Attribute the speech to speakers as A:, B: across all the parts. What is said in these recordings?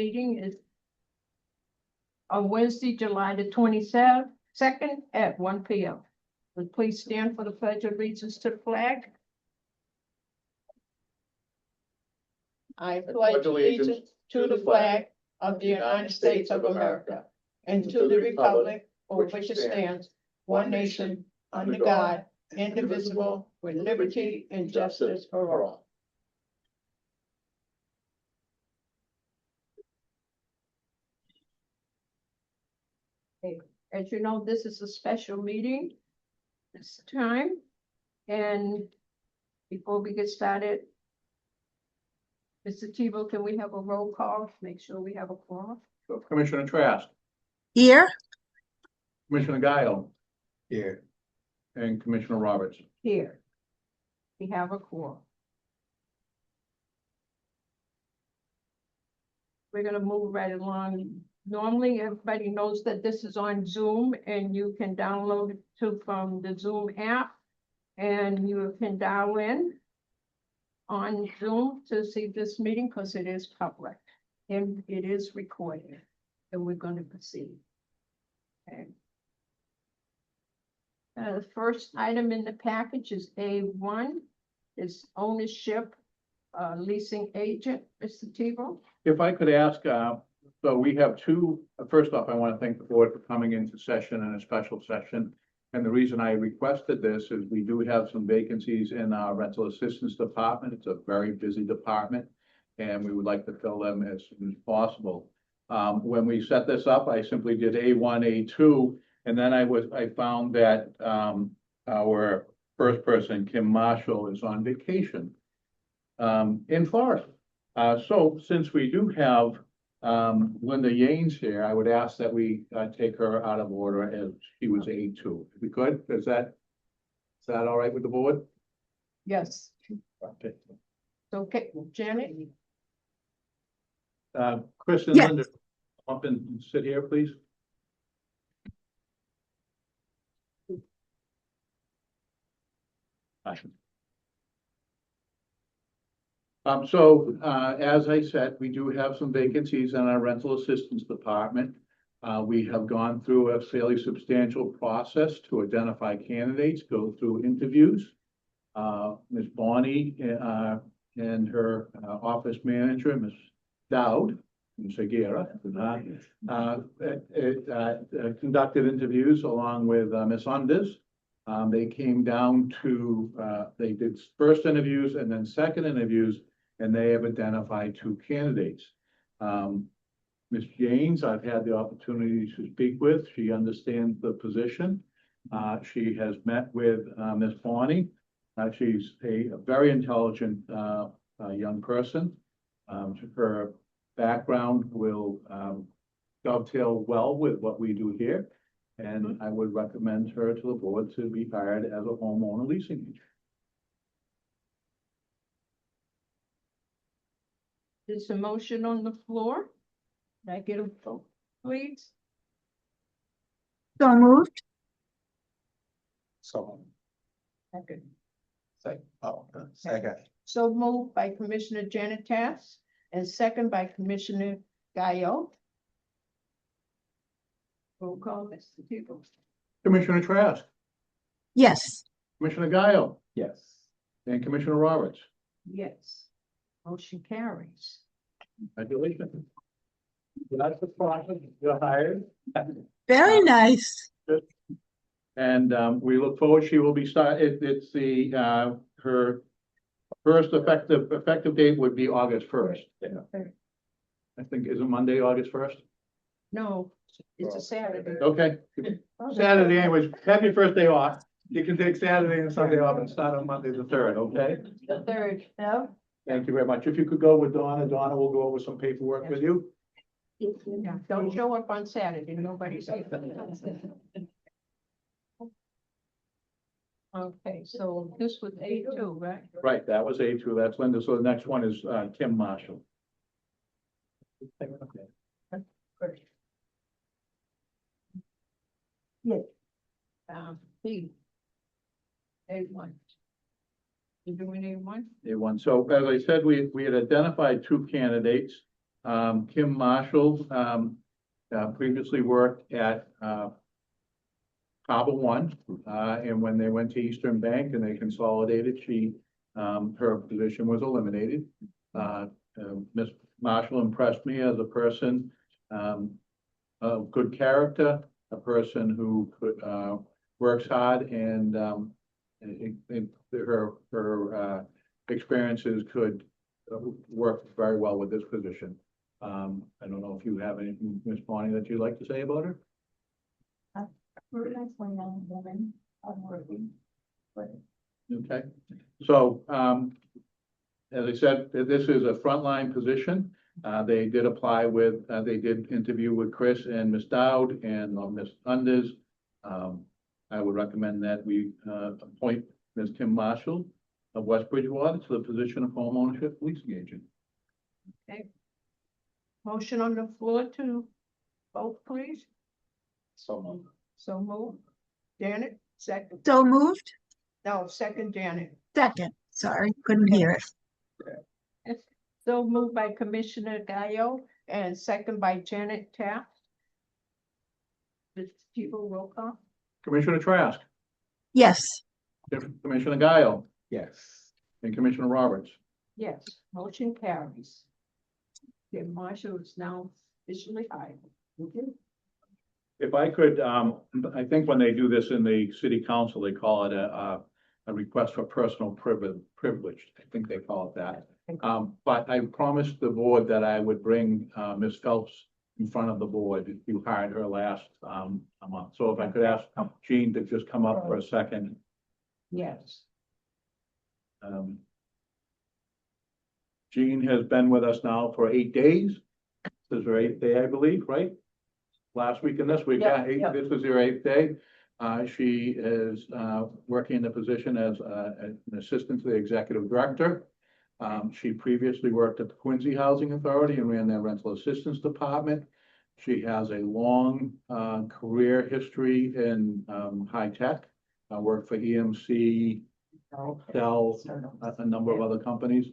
A: meeting is on Wednesday, July the 22nd at 1 p.m. Would please stand for the pledge of allegiance to the flag. I pledge allegiance to the flag of the United States of America and to the republic for which it stands, one nation, under God, indivisible, with liberty and justice for all. As you know, this is a special meeting this time. And before we get started, Mr. Tebow, can we have a roll call? Make sure we have a quorum.
B: So Commissioner Trask,
C: Here.
B: Commissioner Guile,
D: Here.
B: and Commissioner Roberts.
A: Here. We have a quorum. We're gonna move right along. Normally, everybody knows that this is on Zoom and you can download it from the Zoom app. And you can dial in on Zoom to see this meeting because it is public and it is recorded. And we're going to proceed. Okay. The first item in the package is A1, is ownership leasing agent, Mr. Tebow.
B: If I could ask, so we have two, first off, I want to thank the board for coming into session and a special session. And the reason I requested this is we do have some vacancies in our rental assistance department. It's a very busy department and we would like to fill them as soon as possible. When we set this up, I simply did A1, A2, and then I found that our first person, Kim Marshall, is on vacation in Florida. So since we do have Linda Yanes here, I would ask that we take her out of order as she was A2. If we could, is that all right with the board?
A: Yes.
B: Okay.
A: Okay, Janet.
B: Chris and
C: Yes.
B: Linda, up and sit here, please. As I said, we do have some vacancies in our rental assistance department. We have gone through a fairly substantial process to identify candidates, go through interviews. Ms. Bonnie and her office manager, Ms. Dowd, Ms. Aguirre, conducted interviews along with Ms. Undes. They came down to, they did first interviews and then second interviews, and they have identified two candidates. Ms. James, I've had the opportunity to speak with. She understands the position. She has met with Ms. Bonnie. She's a very intelligent young person. Her background will dovetail well with what we do here. And I would recommend her to the board to be hired as a homeowner leasing agent.
A: There's a motion on the floor. Can I get a vote, please?
C: So moved.
D: So.
A: Second.
D: Second.
A: So moved by Commissioner Janet Tass and second by Commissioner Gaio. Roll call, Mr. Tebow.
B: Commissioner Trask,
C: Yes.
B: Commissioner Guile,
D: Yes.
B: and Commissioner Roberts.
A: Yes. Motion carries.
B: Congratulations. That's the process. You're hired.
C: Very nice.
B: And we look forward, she will be it's the, her first effective date would be August 1st. I think, is it Monday, August 1st?
A: No, it's a Saturday.
B: Okay, Saturday anyways, have your first day off. You can take Saturday and Sunday off and start on Monday the 3rd, okay?
A: The third, no?
B: Thank you very much. If you could go with Donna, Donna will go over some paperwork with you.
A: Yeah, don't show up on Saturday, nobody's. Okay, so this was A2, right?
B: Right, that was A2, that's Linda. So the next one is Kim Marshall.
A: Yes. B. A1. You doing A1?
B: A1. So as I said, we had identified two candidates. Kim Marshall, previously worked at, Harbor One, and when they went to Eastern Bank and they consolidated, her position was eliminated. Ms. Marshall impressed me as a person, of good character, a person who works hard, and her experiences could work very well with this position. I don't know if you have anything, Ms. Bonnie, that you'd like to say about her?
D: Very nice young woman, hardworking.
B: Okay, so, as I said, this is a frontline position. They did apply with, they did interview with Chris and Ms. Dowd and Ms. Unders. I would recommend that we appoint Ms. Kim Marshall of West Bridgewater to the position of home ownership leasing agent.
A: Motion on the floor to vote, please.
B: So moved.
A: So move. Janet, second.
C: So moved.
A: No, second Janet.
C: Second. Sorry, couldn't hear it.
A: So moved by Commissioner Gallo and second by Janet Taft. Mr. Tebow, roll call.
B: Commissioner Trask,
C: Yes.
B: Commissioner Gaio,
E: Yes.
B: and Commissioner Roberts.
A: Yes, motion carries. Kim Marshall is now officially hired.
B: If I could, I think when they do this in the city council, they call it a request for personal privilege. I think they call it that. But I promised the board that I would bring, Ms. Phelps in front of the board. You hired her last, month. So if I could ask Jean to just come up for a second.
A: Yes.
B: Jean has been with us now for 8 days. This is her 8th day, I believe, right? Last week and this week,
A: Yeah,
B: yeah,
A: yeah.
B: this is her 8th day. She is working in the position as an assistant to the executive director. She previously worked at the Quincy Housing Authority and ran their rental assistance department. She has a long career history in high tech. Worked for EMC, Dell, a number of other companies.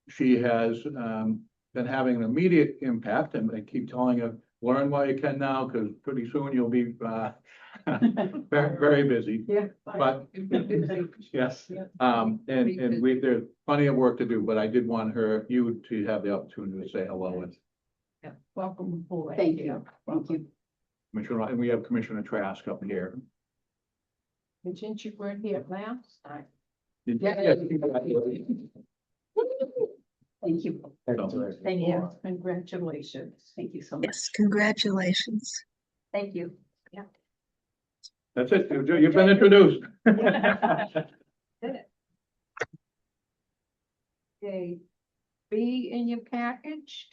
B: She has been having an immediate impact, and I keep telling her, learn while you can now, because pretty soon you'll be very, very busy.
A: Yeah.
B: But yes, and there's plenty of work to do, but I did want you to have the opportunity to say hello. And
A: Yeah. Welcome aboard.
D: Thank you. Thank you.
B: Commissioner, and we have Commissioner Trask up here.
A: And since you weren't here last time.
B: Yes.
D: Thank you.
A: Thank you. Congratulations.
D: Thank you so much.
C: Yes, congratulations.
D: Thank you.
B: That's it. You've been introduced.
A: Okay, B in your package,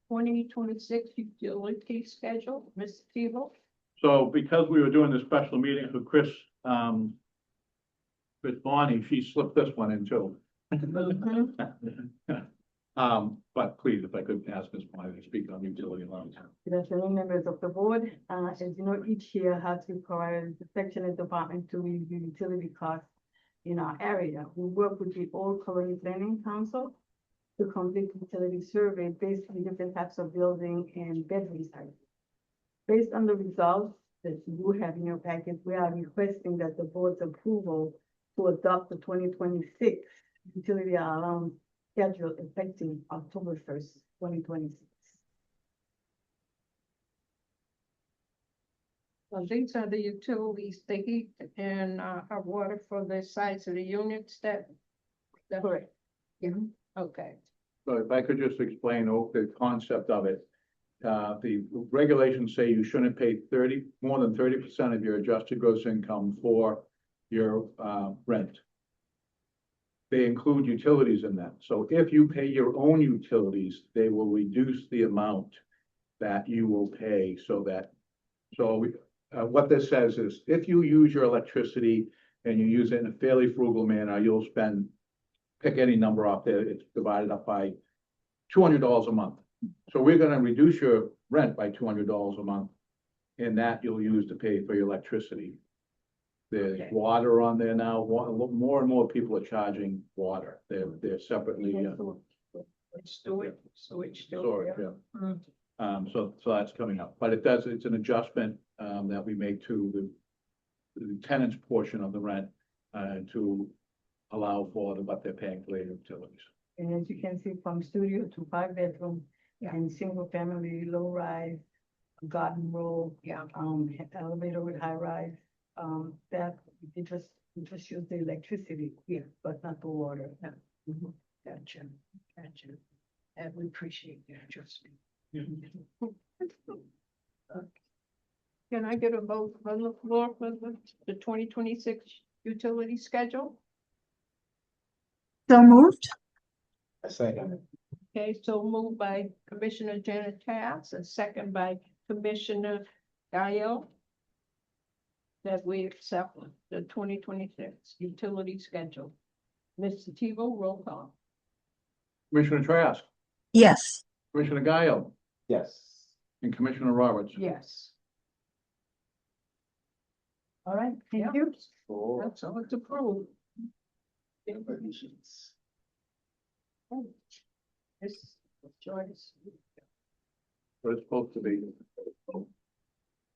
A: 2026 utility schedule, Mr. Tebow.
B: So because we were doing the special meetings with Chris Bonnie, she slipped this one in too. But please, if I could ask Ms. Bonnie to speak on utility loans.
F: Good afternoon, members of the board. As you know, each year has required the section and department to review utility costs in our area. We work with the Old Colony Planning Council to complete utility survey based on different types of building and bedroom types. Based on the results that you have in your packet, we are requesting that the board's approval to adopt the 2026 utility allowance schedule effective October 1st, 2026.
A: So these are the utilities, the heat and hot water for the size of the units that.
F: Correct.
A: Okay.
B: So if I could just explain the concept of it. The regulations say you shouldn't pay more than 30% of your adjusted gross income for your rent. They include utilities in that. So if you pay your own utilities, they will reduce the amount that you will pay what this says is if you use your electricity and you use it in a fairly frugal manner, you'll spend, pick any number off there, it's divided up by $200 a month. So we're gonna reduce your rent by $200 a month, and that you'll use to pay for your electricity. There's water on there now. More and more people are charging water. They're separately.
A: Stewart, still
B: storage,
A: there.
B: yeah.
A: Mm.
B: So that's coming up, but it's an adjustment, that we make to the tenant's portion of the rent, to allow for what they're paying for their utilities.
F: And as you can see, from studio to 5 bedroom
A: Yeah.
F: and single family, low rise, garden row,
A: Yeah,
F: elevator with high rise. That we just use the electricity,
A: Yeah.
F: but not the water.
A: gotcha, gotcha. And we appreciate the adjustment. Can I get a vote on the floor for the 2026 utility schedule?
C: So moved?
E: Second.
A: Okay, so moved by Commissioner Janet Tass, and second by Commissioner Gaio. That we accept the 2026 utility schedule. Mr. Tebow, roll call.
B: Commissioner Trask,
C: Yes.
B: Commissioner Gaio,
E: Yes.
B: and Commissioner Roberts.
A: Yes.
F: All right,
A: Yeah.
F: thank you.
E: Four.
A: That's all it's approved. This Joyce.
B: What it's supposed to be.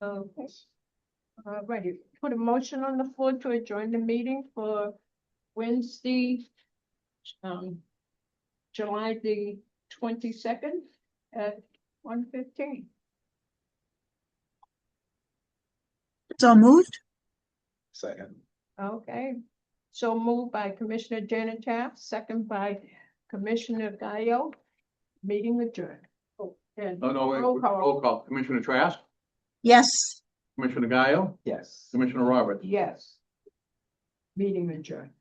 A: Okay. Righty, put a motion on the floor to adjourn the meeting for Wednesday, July the 22nd at 1:15.
C: So moved?
E: Second.
A: Okay, so moved by Commissioner Janet Taft, second by Commissioner Gaio. Meeting adjourned. Oh, and
B: No, wait,
A: Roll call.
B: roll call. Commissioner Trask,
C: Yes.
B: Commissioner Gaio,
E: Yes.
B: Commissioner Roberts.
A: yes. Meeting adjourned.